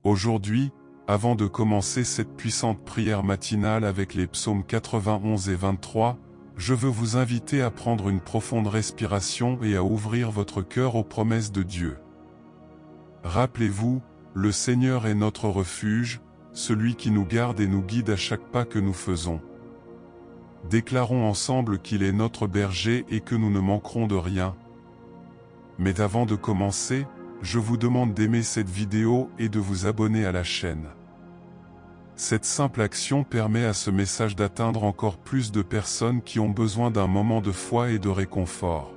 Aujourd'hui, avant de commencer cette puissante prière matinale avec les psaumes 91 et 23, je veux vous inviter à prendre une profonde respiration et à ouvrir votre cœur aux promesses de Dieu. Rappelez-vous, le Seigneur est notre refuge, celui qui nous garde et nous guide à chaque pas que nous faisons. Déclarons ensemble qu'il est notre berger et que nous ne manquerons de rien. Mais avant de commencer, je vous demande d'aimer cette vidéo et de vous abonner à la chaîne. Cette simple action permet à ce message d'atteindre encore plus de personnes qui ont besoin d'un moment de foi et de réconfort.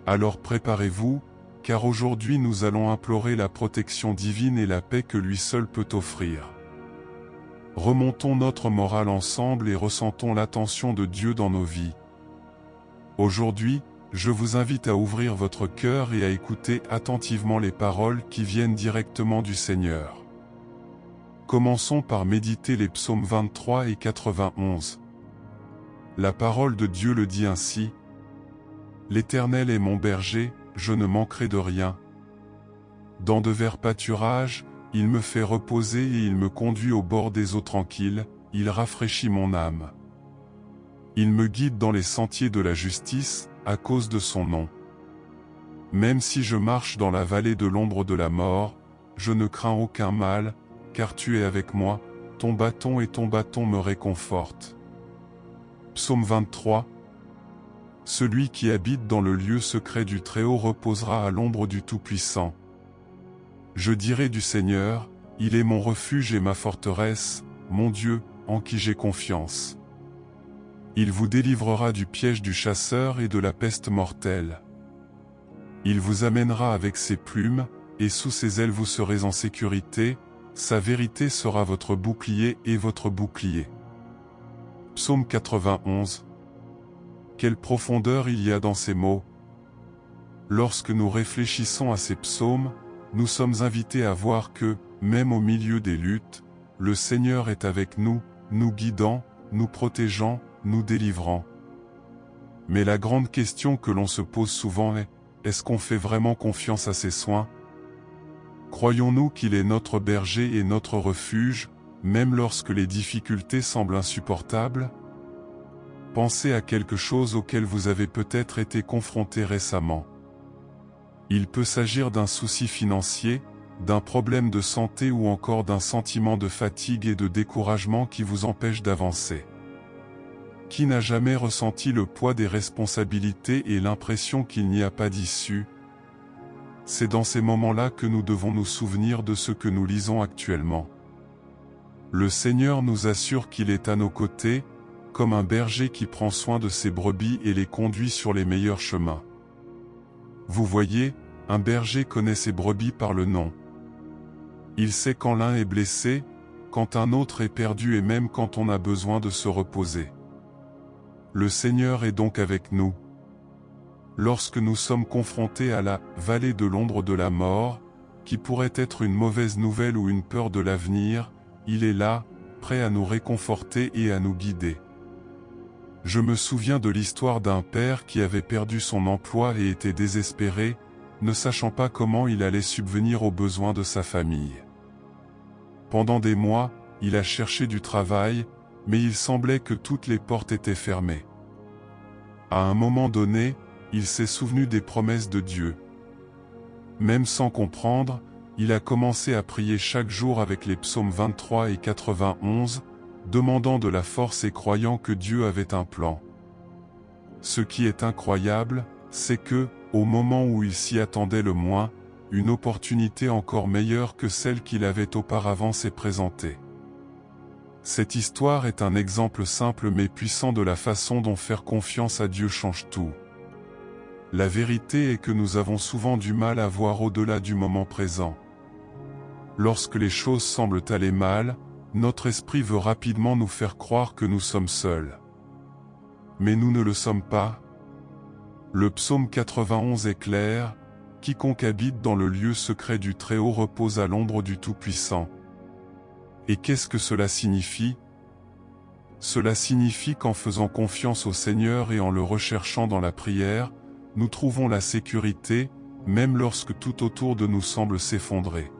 Alors préparez-vous, car aujourd'hui nous allons implorer la protection divine et la paix que lui seul peut offrir. Remontons notre morale ensemble et ressentons l'attention de Dieu dans nos vies. Aujourd'hui, je vous invite à ouvrir votre cœur et à écouter attentivement les paroles qui viennent directement du Seigneur. Commençons par méditer les psaumes 23 et 91. La parole de Dieu le dit ainsi: « L'Éternel est mon berger, je ne manquerai de rien. Dans de verts pâturages, il me fait reposer et il me conduit au bord des eaux tranquilles, il rafraîchit mon âme. Il me guide dans les sentiers de la justice, à cause de son nom. Même si je marche dans la vallée de l'ombre de la mort, je ne crains aucun mal, car tu es avec moi, ton bâton et ton bâton me réconfortent. » Psaume 23. Celui qui habite dans le lieu secret du Très-Haut reposera à l'ombre du Tout-Puissant. Je dirai du Seigneur, il est mon refuge et ma forteresse, mon Dieu, en qui j'ai confiance. Il vous délivrera du piège du chasseur et de la peste mortelle. Il vous amènera avec ses plumes, et sous ses ailes vous serez en sécurité, sa vérité sera votre bouclier et votre bouclier. Psaume 91. Quelle profondeur il y a dans ces mots! Lorsque nous réfléchissons à ces psaumes, nous sommes invités à voir que, même au milieu des luttes, le Seigneur est avec nous, nous guidant, nous protégeant, nous délivrant. Mais la grande question que l'on se pose souvent est: est-ce qu'on fait vraiment confiance à ses soins? Croyons-nous qu'il est notre berger et notre refuge, même lorsque les difficultés semblent insupportables? Pensez à quelque chose auquel vous avez peut-être été confronté récemment. Il peut s'agir d'un souci financier, d'un problème de santé ou encore d'un sentiment de fatigue et de découragement qui vous empêche d'avancer. Qui n'a jamais ressenti le poids des responsabilités et l'impression qu'il n'y a pas d'issue? C'est dans ces moments-là que nous devons nous souvenir de ce que nous lisons actuellement. Le Seigneur nous assure qu'il est à nos côtés, comme un berger qui prend soin de ses brebis et les conduit sur les meilleurs chemins. Vous voyez, un berger connaît ses brebis par le nom. Il sait quand l'un est blessé, quand un autre est perdu et même quand on a besoin de se reposer. Le Seigneur est donc avec nous. Lorsque nous sommes confrontés à la vallée de l'ombre de la mort, qui pourrait être une mauvaise nouvelle ou une peur de l'avenir, il est là, prêt à nous réconforter et à nous guider. Je me souviens de l'histoire d'un père qui avait perdu son emploi et était désespéré, ne sachant pas comment il allait subvenir aux besoins de sa famille. Pendant des mois, il a cherché du travail, mais il semblait que toutes les portes étaient fermées. À un moment donné, il s'est souvenu des promesses de Dieu. Même sans comprendre, il a commencé à prier chaque jour avec les psaumes 23 et 91, demandant de la force et croyant que Dieu avait un plan. Ce qui est incroyable, c'est que, au moment où il s'y attendait le moins, une opportunité encore meilleure que celle qu'il avait auparavant s'est présentée. Cette histoire est un exemple simple mais puissant de la façon dont faire confiance à Dieu change tout. La vérité est que nous avons souvent du mal à voir au-delà du moment présent. Lorsque les choses semblent aller mal, notre esprit veut rapidement nous faire croire que nous sommes seuls. Mais nous ne le sommes pas. Le psaume 91 est clair: « Quiconque habite dans le lieu secret du Très-Haut repose à l'ombre du Tout-Puissant. » Et qu'est-ce que cela signifie? Cela signifie qu'en faisant confiance au Seigneur et en le recherchant dans la prière, nous trouvons la sécurité, même lorsque tout autour de nous semble s'effondrer.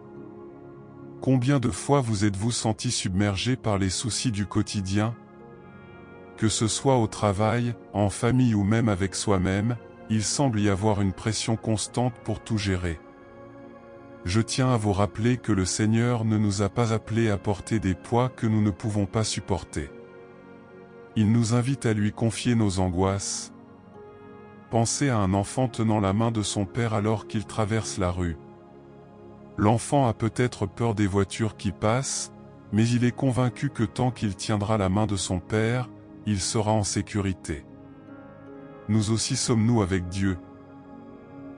Combien de fois vous êtes-vous senti submergé par les soucis du quotidien? Que ce soit au travail, en famille ou même avec soi-même, il semble y avoir une pression constante pour tout gérer. Je tiens à vous rappeler que le Seigneur ne nous a pas appelés à porter des poids que nous ne pouvons pas supporter. Il nous invite à lui confier nos angoisses. Pensez à un enfant tenant la main de son père alors qu'il traverse la rue. L'enfant a peut-être peur des voitures qui passent, mais il est convaincu que tant qu'il tiendra la main de son père, il sera en sécurité. Nous aussi sommes-nous avec Dieu.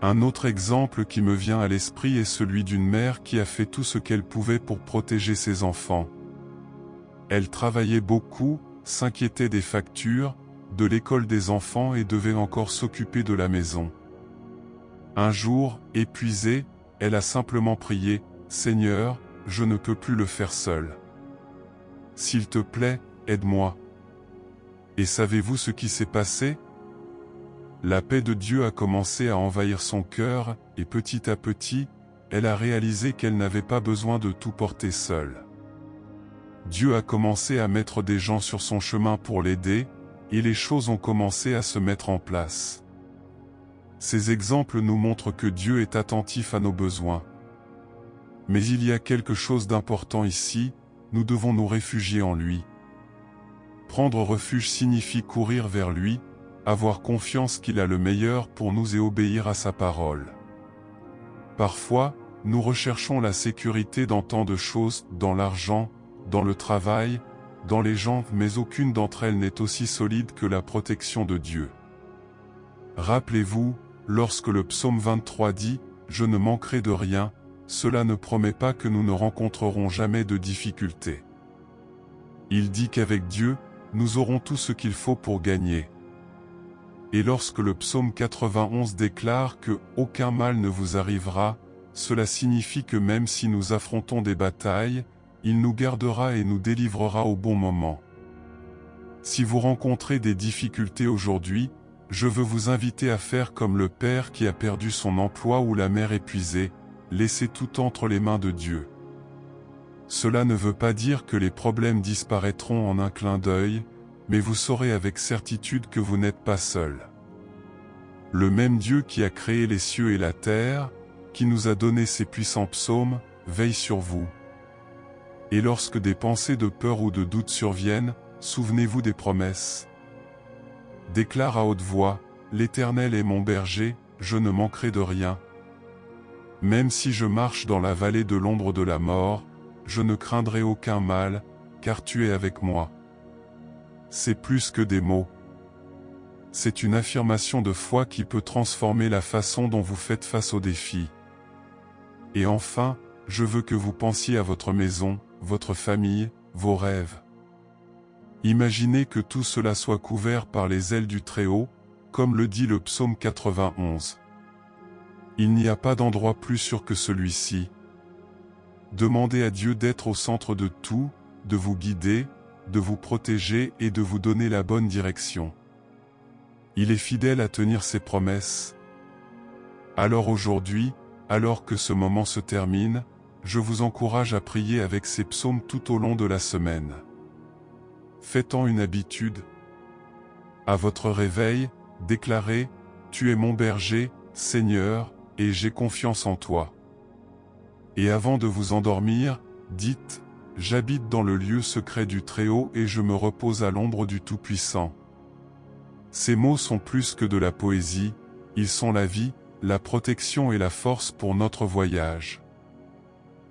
Un autre exemple qui me vient à l'esprit est celui d'une mère qui a fait tout ce qu'elle pouvait pour protéger ses enfants. Elle travaillait beaucoup, s'inquiétait des factures, de l'école des enfants et devait encore s'occuper de la maison. Un jour, épuisée, elle a simplement prié, « Seigneur, je ne peux plus le faire seule. S'il te plaît, aide-moi. » Et savez-vous ce qui s'est passé? La paix de Dieu a commencé à envahir son cœur, et petit à petit, elle a réalisé qu'elle n'avait pas besoin de tout porter seule. Dieu a commencé à mettre des gens sur son chemin pour l'aider, et les choses ont commencé à se mettre en place. Ces exemples nous montrent que Dieu est attentif à nos besoins. Mais il y a quelque chose d'important ici, nous devons nous réfugier en lui. Prendre refuge signifie courir vers lui, avoir confiance qu'il a le meilleur pour nous et obéir à sa parole. Parfois, nous recherchons la sécurité dans tant de choses, dans l'argent, dans le travail, dans les gens, mais aucune d'entre elles n'est aussi solide que la protection de Dieu. Rappelez-vous, lorsque le psaume 23 dit « Je ne manquerai de rien », cela ne promet pas que nous ne rencontrerons jamais de difficultés. Il dit qu'avec Dieu, nous aurons tout ce qu'il faut pour gagner. Et lorsque le psaume 91 déclare que « aucun mal ne vous arrivera », cela signifie que même si nous affrontons des batailles, il nous gardera et nous délivrera au bon moment. Si vous rencontrez des difficultés aujourd'hui, je veux vous inviter à faire comme le père qui a perdu son emploi ou la mère épuisée, laissez tout entre les mains de Dieu. Cela ne veut pas dire que les problèmes disparaîtront en un clin d'œil, mais vous saurez avec certitude que vous n'êtes pas seul. Le même Dieu qui a créé les cieux et la terre, qui nous a donné ses puissants psaumes, veille sur vous. Et lorsque des pensées de peur ou de doute surviennent, souvenez-vous des promesses. Déclare à haute voix, « L'Éternel est mon berger, je ne manquerai de rien. Même si je marche dans la vallée de l'ombre de la mort, je ne craindrai aucun mal, car tu es avec moi. » C'est plus que des mots. C'est une affirmation de foi qui peut transformer la façon dont vous faites face aux défis. Et enfin, je veux que vous pensiez à votre maison, votre famille, vos rêves. Imaginez que tout cela soit couvert par les ailes du Très-Haut, comme le dit le psaume 91. Il n'y a pas d'endroit plus sûr que celui-ci. Demandez à Dieu d'être au centre de tout, de vous guider, de vous protéger et de vous donner la bonne direction. Il est fidèle à tenir ses promesses. Alors aujourd'hui, alors que ce moment se termine, je vous encourage à prier avec ces psaumes tout au long de la semaine. Faites-en une habitude. À votre réveil, déclarez « Tu es mon berger, Seigneur, et j'ai confiance en toi ». Et avant de vous endormir, dites « J'habite dans le lieu secret du Très-Haut et je me repose à l'ombre du Tout-Puissant ». Ces mots sont plus que de la poésie, ils sont la vie, la protection et la force pour notre voyage.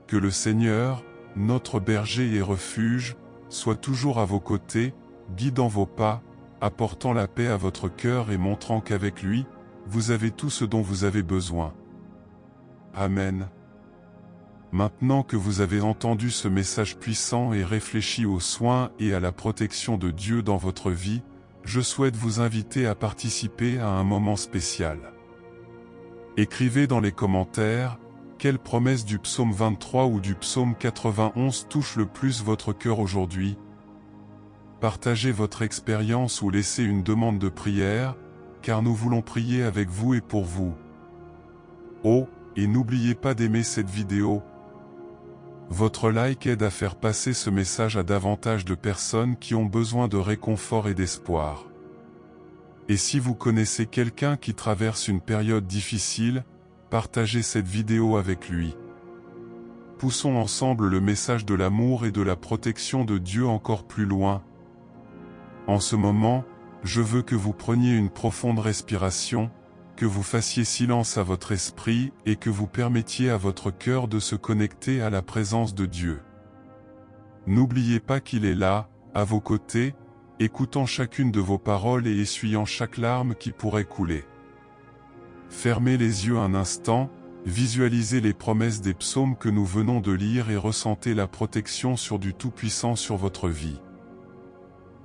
Que le Seigneur, notre berger et refuge, soit toujours à vos côtés, guidant vos pas, apportant la paix à votre cœur et montrant qu'avec lui, vous avez tout ce dont vous avez besoin. Amen. Maintenant que vous avez entendu ce message puissant et réfléchi aux soins et à la protection de Dieu dans votre vie, je souhaite vous inviter à participer à un moment spécial. Écrivez dans les commentaires, quelle promesse du psaume 23 ou du psaume 91 touche le plus votre cœur aujourd'hui. Partagez votre expérience ou laissez une demande de prière, car nous voulons prier avec vous et pour vous. Oh, et n'oubliez pas d'aimer cette vidéo. Votre like aide à faire passer ce message à davantage de personnes qui ont besoin de réconfort et d'espoir. Et si vous connaissez quelqu'un qui traverse une période difficile, partagez cette vidéo avec lui. Poussons ensemble le message de l'amour et de la protection de Dieu encore plus loin. En ce moment, je veux que vous preniez une profonde respiration, que vous fassiez silence à votre esprit et que vous permettiez à votre cœur de se connecter à la présence de Dieu. N'oubliez pas qu'il est là, à vos côtés, écoutant chacune de vos paroles et essuyant chaque larme qui pourrait couler. Fermez les yeux un instant, visualisez les promesses des psaumes que nous venons de lire et ressentez la protection sur du Tout-Puissant sur votre vie.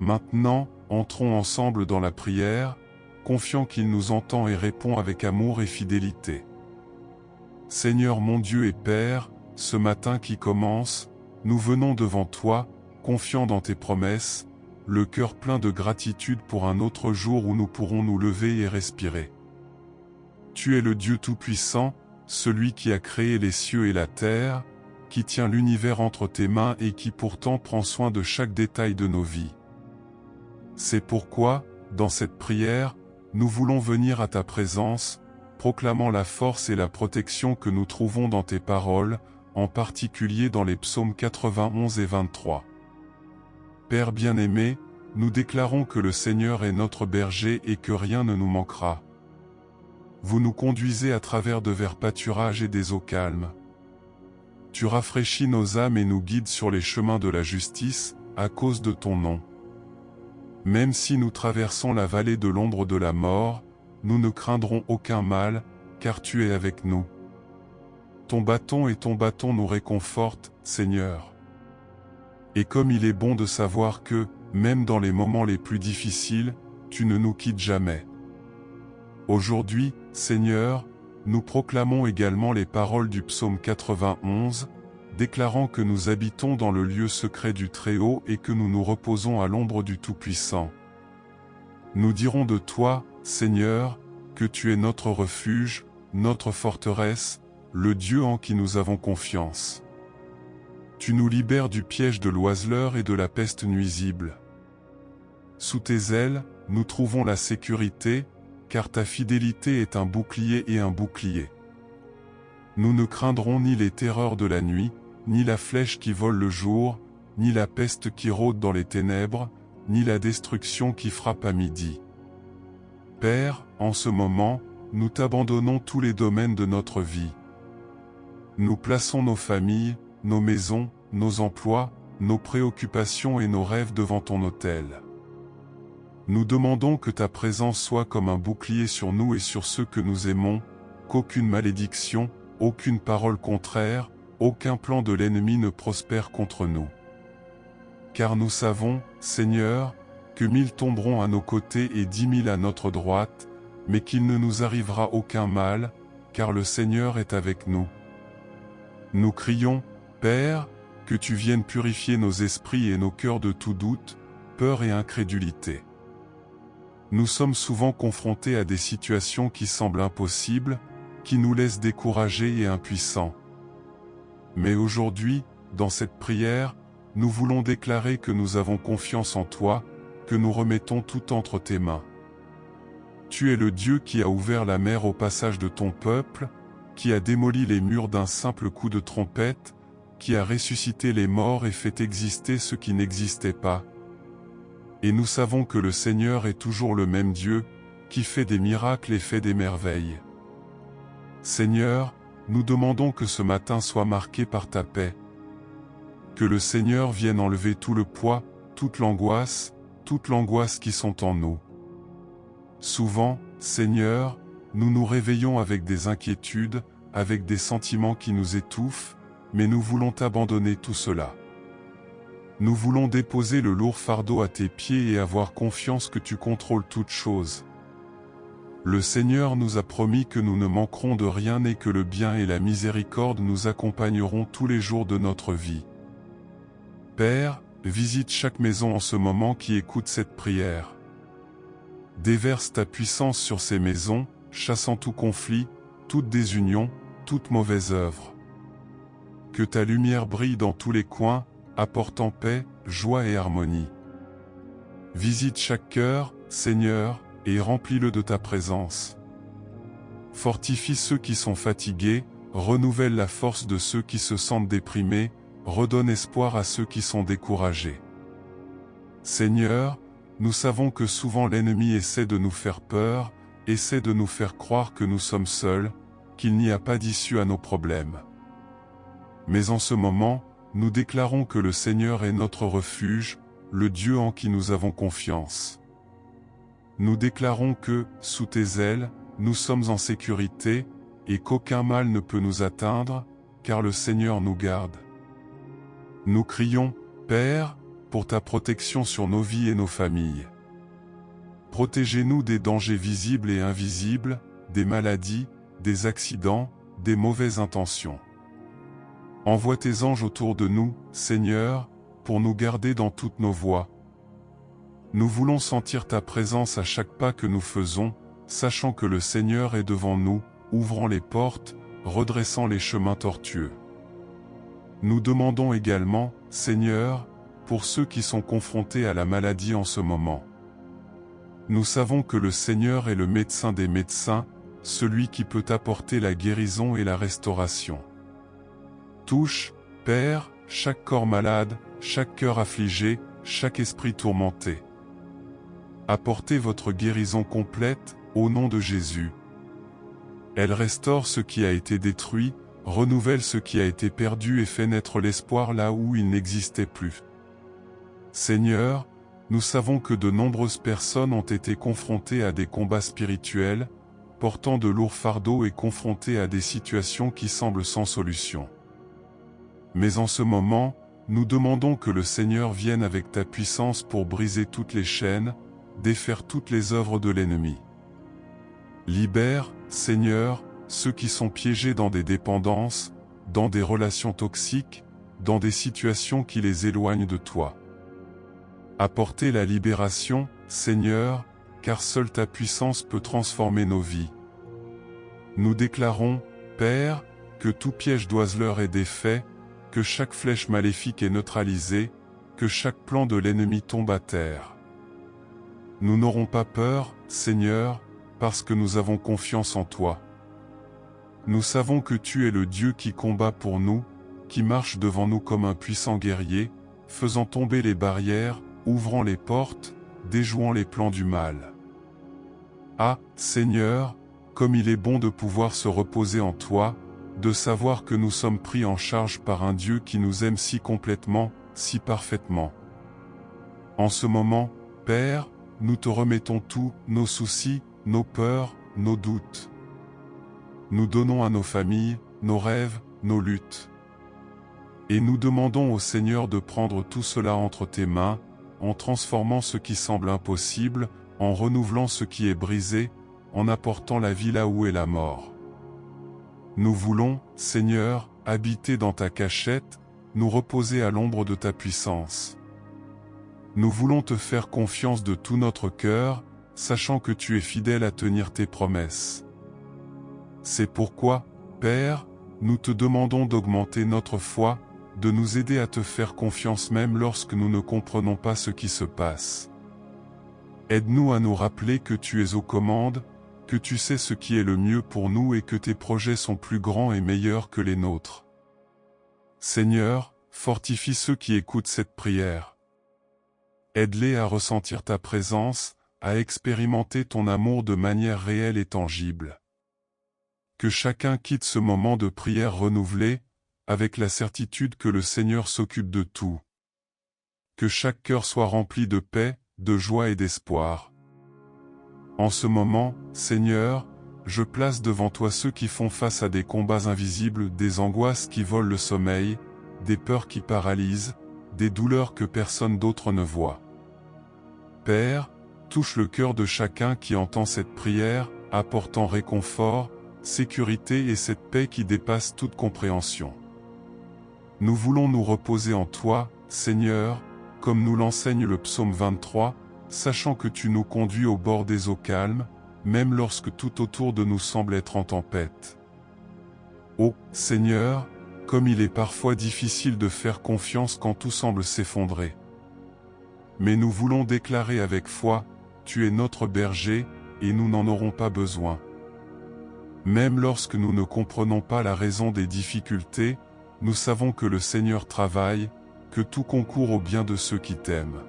Maintenant, entrons ensemble dans la prière, confiant qu'il nous entend et répond avec amour et fidélité. Seigneur mon Dieu et Père, ce matin qui commence, nous venons devant toi, confiants dans tes promesses, le cœur plein de gratitude pour un autre jour où nous pourrons nous lever et respirer. Tu es le Dieu Tout-Puissant, celui qui a créé les cieux et la terre, qui tient l'univers entre tes mains et qui pourtant prend soin de chaque détail de nos vies. C'est pourquoi, dans cette prière, nous voulons venir à ta présence, proclamant la force et la protection que nous trouvons dans tes paroles, en particulier dans les psaumes 91 et 23. Père bien-aimé, nous déclarons que le Seigneur est notre berger et que rien ne nous manquera. Vous nous conduisez à travers de verts pâturages et des eaux calmes. Tu rafraîchis nos âmes et nous guides sur les chemins de la justice, à cause de ton nom. Même si nous traversons la vallée de l'ombre de la mort, nous ne craindrons aucun mal, car tu es avec nous. Ton bâton nous réconfortent, Seigneur. Et comme il est bon de savoir que, même dans les moments les plus difficiles, tu ne nous quittes jamais. Aujourd'hui, Seigneur, nous proclamons également les paroles du psaume 91, déclarant que nous habitons dans le lieu secret du Très-Haut et que nous nous reposons à l'ombre du Tout-Puissant. Nous dirons de toi, Seigneur, que tu es notre refuge, notre forteresse, le Dieu en qui nous avons confiance. Tu nous libères du piège de l'oiseleur et de la peste nuisible. Sous tes ailes, nous trouvons la sécurité, car ta fidélité est un bouclier et un bouclier. Nous ne craindrons ni les terreurs de la nuit, ni la flèche qui vole le jour, ni la peste qui rôde dans les ténèbres, ni la destruction qui frappe à midi. Père, en ce moment, nous t'abandonnons tous les domaines de notre vie. Nous plaçons nos familles, nos maisons, nos emplois, nos préoccupations et nos rêves devant ton autel. Nous demandons que ta présence soit comme un bouclier sur nous et sur ceux que nous aimons, qu'aucune malédiction, aucune parole contraire, aucun plan de l'ennemi ne prospère contre nous. Car nous savons, Seigneur, que 1000 tomberont à nos côtés et 10 000 à notre droite, mais qu'il ne nous arrivera aucun mal, car le Seigneur est avec nous. Nous crions, Père, que tu viennes purifier nos esprits et nos cœurs de tout doute, peur et incrédulité. Nous sommes souvent confrontés à des situations qui semblent impossibles, qui nous laissent découragés et impuissants. Mais aujourd'hui, dans cette prière, nous voulons déclarer que nous avons confiance en toi, que nous remettons tout entre tes mains. Tu es le Dieu qui a ouvert la mer au passage de ton peuple, qui a démoli les murs d'un simple coup de trompette, qui a ressuscité les morts et fait exister ce qui n'existait pas. Et nous savons que le Seigneur est toujours le même Dieu, qui fait des miracles et fait des merveilles. Seigneur, nous demandons que ce matin soit marqué par ta paix. Que le Seigneur vienne enlever tout le poids, toute l'angoisse qui sont en nous. Souvent, Seigneur, nous nous réveillons avec des inquiétudes, avec des sentiments qui nous étouffent, mais nous voulons t'abandonner tout cela. Nous voulons déposer le lourd fardeau à tes pieds et avoir confiance que tu contrôles toutes choses. Le Seigneur nous a promis que nous ne manquerons de rien et que le bien et la miséricorde nous accompagneront tous les jours de notre vie. Père, visite chaque maison en ce moment qui écoute cette prière. Déverse ta puissance sur ces maisons, chassant tout conflit, toute désunion, toute mauvaise œuvre. Que ta lumière brille dans tous les coins, apportant paix, joie et harmonie. Visite chaque cœur, Seigneur, et remplis-le de ta présence. Fortifie ceux qui sont fatigués, renouvelle la force de ceux qui se sentent déprimés, redonne espoir à ceux qui sont découragés. Seigneur, nous savons que souvent l'ennemi essaie de nous faire peur, essaie de nous faire croire que nous sommes seuls, qu'il n'y a pas d'issue à nos problèmes. Mais en ce moment, nous déclarons que le Seigneur est notre refuge, le Dieu en qui nous avons confiance. Nous déclarons que, sous tes ailes, nous sommes en sécurité, et qu'aucun mal ne peut nous atteindre, car le Seigneur nous garde. Nous crions, Père, pour ta protection sur nos vies et nos familles. Protégez-nous des dangers visibles et invisibles, des maladies, des accidents, des mauvaises intentions. Envoie tes anges autour de nous, Seigneur, pour nous garder dans toutes nos voies. Nous voulons sentir ta présence à chaque pas que nous faisons, sachant que le Seigneur est devant nous, ouvrant les portes, redressant les chemins tortueux. Nous demandons également, Seigneur, pour ceux qui sont confrontés à la maladie en ce moment. Nous savons que le Seigneur est le médecin des médecins, celui qui peut apporter la guérison et la restauration. Touche, Père, chaque corps malade, chaque cœur affligé, chaque esprit tourmenté. Apportez votre guérison complète, au nom de Jésus. Elle restaure ce qui a été détruit, renouvelle ce qui a été perdu et fait naître l'espoir là où il n'existait plus. Seigneur, nous savons que de nombreuses personnes ont été confrontées à des combats spirituels, portant de lourds fardeaux et confrontées à des situations qui semblent sans solution. Mais en ce moment, nous demandons que le Seigneur vienne avec ta puissance pour briser toutes les chaînes, défaire toutes les œuvres de l'ennemi. Libère, Seigneur, ceux qui sont piégés dans des dépendances, dans des relations toxiques, dans des situations qui les éloignent de toi. Apportez la libération, Seigneur, car seule ta puissance peut transformer nos vies. Nous déclarons, Père, que tout piège d'oiseleur est défait, que chaque flèche maléfique est neutralisée, que chaque plan de l'ennemi tombe à terre. Nous n'aurons pas peur, Seigneur, parce que nous avons confiance en toi. Nous savons que tu es le Dieu qui combat pour nous, qui marche devant nous comme un puissant guerrier, faisant tomber les barrières, ouvrant les portes, déjouant les plans du mal. Ah, Seigneur, comme il est bon de pouvoir se reposer en toi, de savoir que nous sommes pris en charge par un Dieu qui nous aime si complètement, si parfaitement. En ce moment, Père, nous te remettons tous nos soucis, nos peurs, nos doutes. Nous donnons à nos familles, nos rêves, nos luttes. Et nous demandons au Seigneur de prendre tout cela entre tes mains, en transformant ce qui semble impossible, en renouvelant ce qui est brisé, en apportant la vie là où est la mort. Nous voulons, Seigneur, habiter dans ta cachette, nous reposer à l'ombre de ta puissance. Nous voulons te faire confiance de tout notre cœur, sachant que tu es fidèle à tenir tes promesses. C'est pourquoi, Père, nous te demandons d'augmenter notre foi, de nous aider à te faire confiance même lorsque nous ne comprenons pas ce qui se passe. Aide-nous à nous rappeler que tu es aux commandes, que tu sais ce qui est le mieux pour nous et que tes projets sont plus grands et meilleurs que les nôtres. Seigneur, fortifie ceux qui écoutent cette prière. Aide-les à ressentir ta présence, à expérimenter ton amour de manière réelle et tangible. Que chacun quitte ce moment de prière renouvelé, avec la certitude que le Seigneur s'occupe de tout. Que chaque cœur soit rempli de paix, de joie et d'espoir. En ce moment, Seigneur, je place devant toi ceux qui font face à des combats invisibles, des angoisses qui volent le sommeil, des peurs qui paralysent, des douleurs que personne d'autre ne voit. Père, touche le cœur de chacun qui entend cette prière, apportant réconfort, sécurité et cette paix qui dépasse toute compréhension. Nous voulons nous reposer en toi, Seigneur, comme nous l'enseigne le psaume 23, sachant que tu nous conduis au bord des eaux calmes, même lorsque tout autour de nous semble être en tempête. Ô Seigneur, comme il est parfois difficile de faire confiance quand tout semble s'effondrer. Mais nous voulons déclarer avec foi, tu es notre berger, et nous n'en aurons pas besoin. Même lorsque nous ne comprenons pas la raison des difficultés, nous savons que le Seigneur travaille, que tout concourt au bien de ceux qui t'aiment.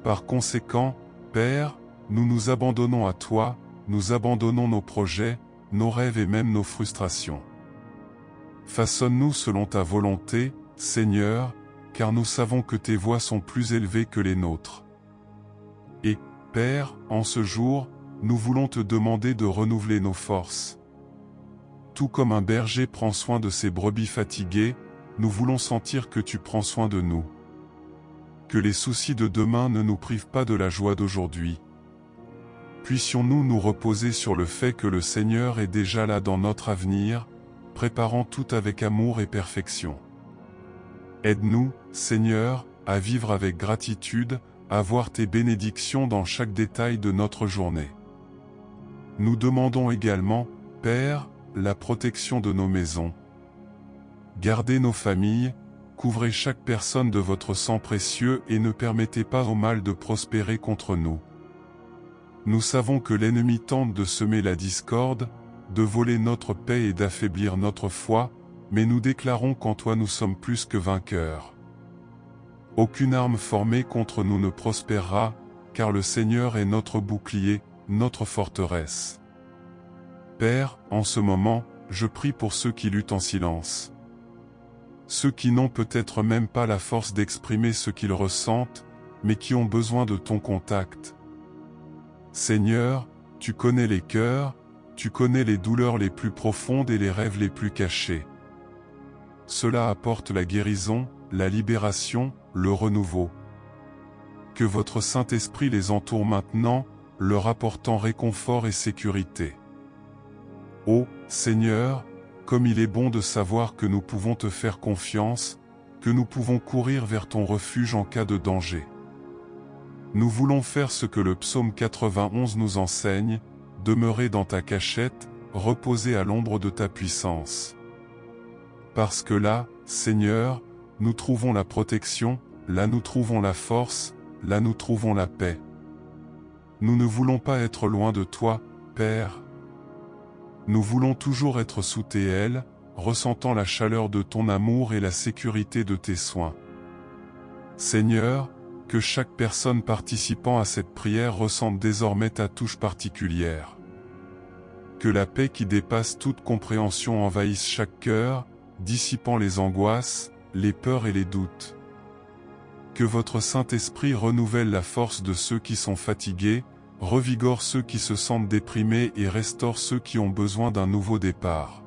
Par conséquent, Père, nous nous abandonnons à toi, nous abandonnons nos projets, nos rêves et même nos frustrations. Façonne-nous selon ta volonté, Seigneur, car nous savons que tes voies sont plus élevées que les nôtres. Et, Père, en ce jour, nous voulons te demander de renouveler nos forces. Tout comme un berger prend soin de ses brebis fatiguées, nous voulons sentir que tu prends soin de nous. Que les soucis de demain ne nous privent pas de la joie d'aujourd'hui. Puissions-nous nous reposer sur le fait que le Seigneur est déjà là dans notre avenir, préparant tout avec amour et perfection. Aide-nous, Seigneur, à vivre avec gratitude, à voir tes bénédictions dans chaque détail de notre journée. Nous demandons également, Père, la protection de nos maisons. Gardez nos familles, couvrez chaque personne de votre sang précieux et ne permettez pas au mal de prospérer contre nous. Nous savons que l'ennemi tente de semer la discorde, de voler notre paix et d'affaiblir notre foi, mais nous déclarons qu'en toi nous sommes plus que vainqueurs. Aucune arme formée contre nous ne prospérera, car le Seigneur est notre bouclier, notre forteresse. Père, en ce moment, je prie pour ceux qui luttent en silence. Ceux qui n'ont peut-être même pas la force d'exprimer ce qu'ils ressentent, mais qui ont besoin de ton contact. Seigneur, tu connais les cœurs, tu connais les douleurs les plus profondes et les rêves les plus cachés. Cela apporte la guérison, la libération, le renouveau. Que votre Saint-Esprit les entoure maintenant, leur apportant réconfort et sécurité. Ô Seigneur, comme il est bon de savoir que nous pouvons te faire confiance, que nous pouvons courir vers ton refuge en cas de danger. Nous voulons faire ce que le psaume 91 nous enseigne, demeurer dans ta cachette, reposer à l'ombre de ta puissance. Parce que là, Seigneur, nous trouvons la protection, là nous trouvons la force, là nous trouvons la paix. Nous ne voulons pas être loin de toi, Père. Nous voulons toujours être sous tes ailes, ressentant la chaleur de ton amour et la sécurité de tes soins. Seigneur, que chaque personne participant à cette prière ressente désormais ta touche particulière. Que la paix qui dépasse toute compréhension envahisse chaque cœur, dissipant les angoisses, les peurs et les doutes. Que votre Saint-Esprit renouvelle la force de ceux qui sont fatigués, revigore ceux qui se sentent déprimés et restaure ceux qui ont besoin d'un nouveau départ.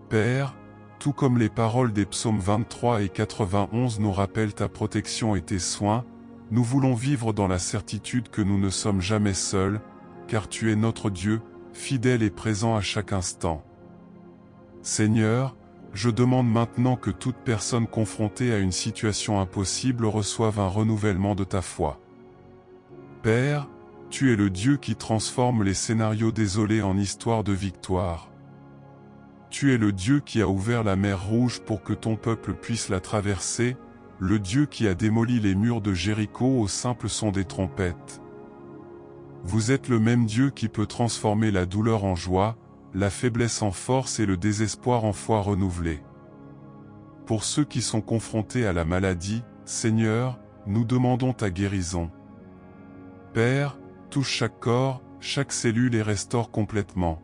Père, tout comme les paroles des psaumes 23 et 91 nous rappellent ta protection et tes soins, nous voulons vivre dans la certitude que nous ne sommes jamais seuls, car tu es notre Dieu, fidèle et présent à chaque instant. Seigneur, je demande maintenant que toute personne confrontée à une situation impossible reçoive un renouvellement de ta foi. Père, tu es le Dieu qui transforme les scénarios désolés en histoires de victoire. Tu es le Dieu qui a ouvert la mer Rouge pour que ton peuple puisse la traverser, le Dieu qui a démoli les murs de Jéricho au simple son des trompettes. Vous êtes le même Dieu qui peut transformer la douleur en joie, la faiblesse en force et le désespoir en foi renouvelée. Pour ceux qui sont confrontés à la maladie, Seigneur, nous demandons ta guérison. Père, touche chaque corps, chaque cellule et restaure complètement.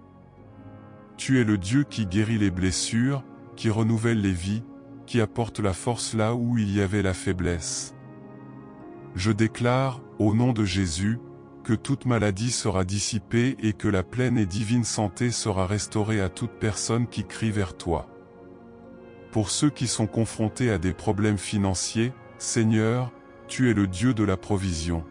Tu es le Dieu qui guérit les blessures, qui renouvelle les vies, qui apporte la force là où il y avait la faiblesse. Je déclare, au nom de Jésus, que toute maladie sera dissipée et que la pleine et divine santé sera restaurée à toute personne qui crie vers toi. Pour ceux qui sont confrontés à des problèmes financiers, Seigneur, tu es le Dieu de la provision.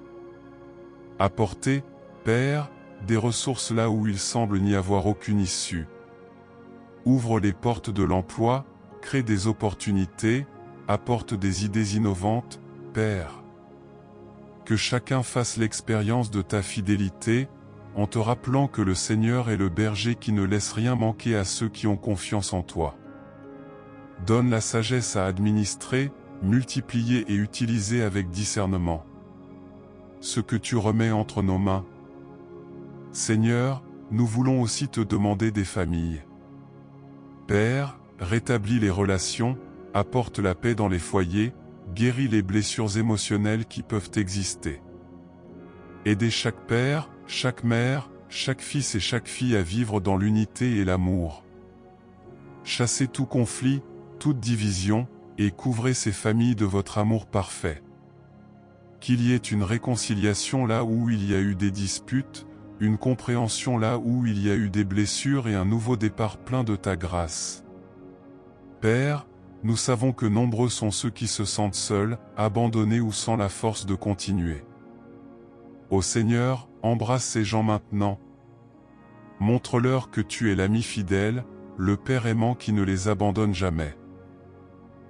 Apportez, Père, des ressources là où il semble n'y avoir aucune issue. Ouvre les portes de l'emploi, crée des opportunités, apporte des idées innovantes, Père. Que chacun fasse l'expérience de ta fidélité, en te rappelant que le Seigneur est le berger qui ne laisse rien manquer à ceux qui ont confiance en toi. Donne la sagesse à administrer, multiplier et utiliser avec discernement ce que tu remets entre nos mains. Seigneur, nous voulons aussi te demander des familles. Père, rétablis les relations, apporte la paix dans les foyers, guéris les blessures émotionnelles qui peuvent exister. Aidez chaque père, chaque mère, chaque fils et chaque fille à vivre dans l'unité et l'amour. Chassez tout conflit, toute division, et couvrez ces familles de votre amour parfait. Qu'il y ait une réconciliation là où il y a eu des disputes, une compréhension là où il y a eu des blessures et un nouveau départ plein de ta grâce. Père, nous savons que nombreux sont ceux qui se sentent seuls, abandonnés ou sans la force de continuer. Ô Seigneur, embrasse ces gens maintenant. Montre-leur que tu es l'ami fidèle, le Père aimant qui ne les abandonne jamais.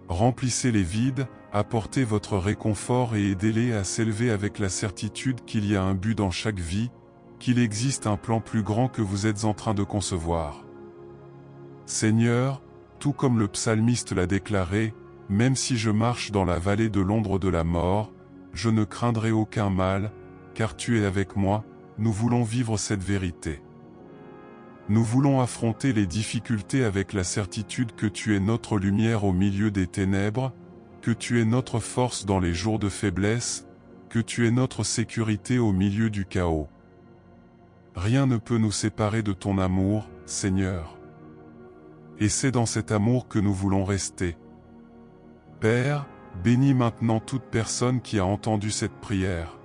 Remplissez les vides, apportez votre réconfort et aidez-les à s'élever avec la certitude qu'il y a un but dans chaque vie, qu'il existe un plan plus grand que vous êtes en train de concevoir. Seigneur, tout comme le psalmiste l'a déclaré, même si je marche dans la vallée de l'ombre de la mort, je ne craindrai aucun mal, car tu es avec moi, nous voulons vivre cette vérité. Nous voulons affronter les difficultés avec la certitude que tu es notre lumière au milieu des ténèbres, que tu es notre force dans les jours de faiblesse, que tu es notre sécurité au milieu du chaos. Rien ne peut nous séparer de ton amour, Seigneur. Et c'est dans cet amour que nous voulons rester. Père, bénis maintenant toute personne qui a entendu cette prière.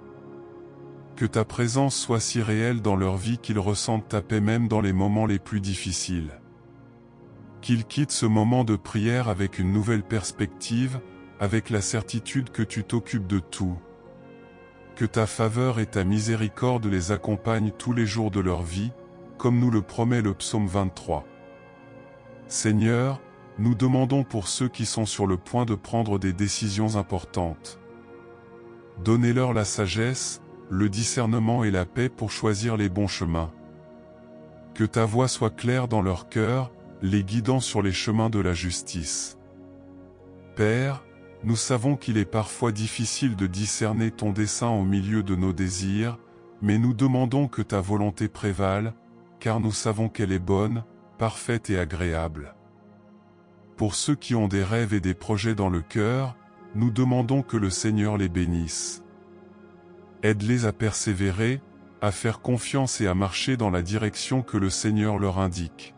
Que ta présence soit si réelle dans leur vie qu'ils ressentent ta paix même dans les moments les plus difficiles. Qu'ils quittent ce moment de prière avec une nouvelle perspective, avec la certitude que tu t'occupes de tout. Que ta faveur et ta miséricorde les accompagnent tous les jours de leur vie, comme nous le promet le psaume 23. Seigneur, nous demandons pour ceux qui sont sur le point de prendre des décisions importantes. Donnez-leur la sagesse, le discernement et la paix pour choisir les bons chemins. Que ta voix soit claire dans leur cœur, les guidant sur les chemins de la justice. Père, nous savons qu'il est parfois difficile de discerner ton dessein au milieu de nos désirs, mais nous demandons que ta volonté prévale, car nous savons qu'elle est bonne, parfaite et agréable. Pour ceux qui ont des rêves et des projets dans le cœur, nous demandons que le Seigneur les bénisse. Aide-les à persévérer, à faire confiance et à marcher dans la direction que le Seigneur leur indique.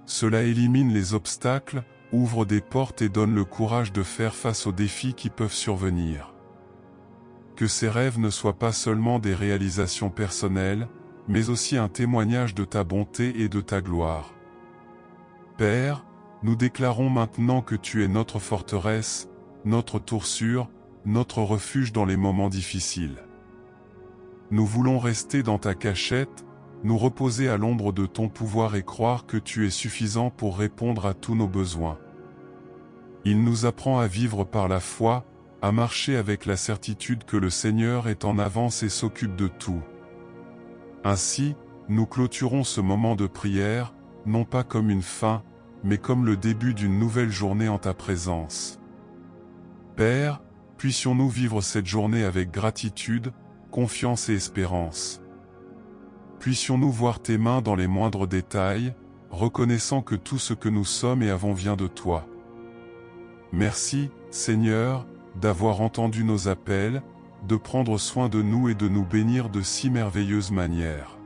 Cela élimine les obstacles, ouvre des portes et donne le courage de faire face aux défis qui peuvent survenir. Que ces rêves ne soient pas seulement des réalisations personnelles, mais aussi un témoignage de ta bonté et de ta gloire. Père, nous déclarons maintenant que tu es notre forteresse, notre tour sûre, notre refuge dans les moments difficiles. Nous voulons rester dans ta cachette, nous reposer à l'ombre de ton pouvoir et croire que tu es suffisant pour répondre à tous nos besoins. Il nous apprend à vivre par la foi, à marcher avec la certitude que le Seigneur est en avance et s'occupe de tout. Ainsi, nous clôturons ce moment de prière, non pas comme une fin, mais comme le début d'une nouvelle journée en ta présence. Père, puissions-nous vivre cette journée avec gratitude, confiance et espérance. Puissions-nous voir tes mains dans les moindres détails, reconnaissant que tout ce que nous sommes et avons vient de toi. Merci, Seigneur, d'avoir entendu nos appels, de prendre soin de nous et de nous bénir de si merveilleuses manières.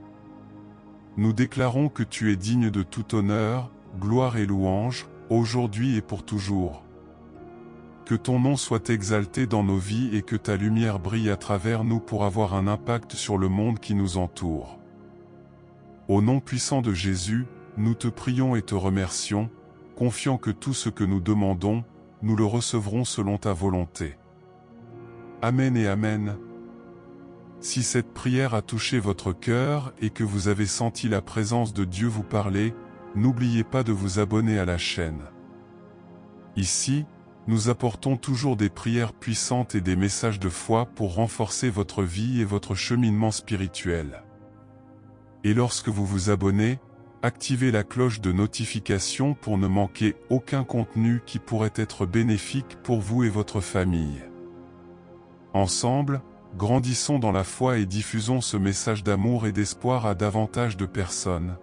Nous déclarons que tu es digne de tout honneur, gloire et louange, aujourd'hui et pour toujours. Que ton nom soit exalté dans nos vies et que ta lumière brille à travers nous pour avoir un impact sur le monde qui nous entoure. Au nom puissant de Jésus, nous te prions et te remercions, confiant que tout ce que nous demandons, nous le recevrons selon ta volonté. Amen et Amen. Si cette prière a touché votre cœur et que vous avez senti la présence de Dieu vous parler, n'oubliez pas de vous abonner à la chaîne. Ici, nous apportons toujours des prières puissantes et des messages de foi pour renforcer votre vie et votre cheminement spirituel. Et lorsque vous vous abonnez, activez la cloche de notification pour ne manquer aucun contenu qui pourrait être bénéfique pour vous et votre famille. Ensemble, grandissons dans la foi et diffusons ce message d'amour et d'espoir à davantage de personnes.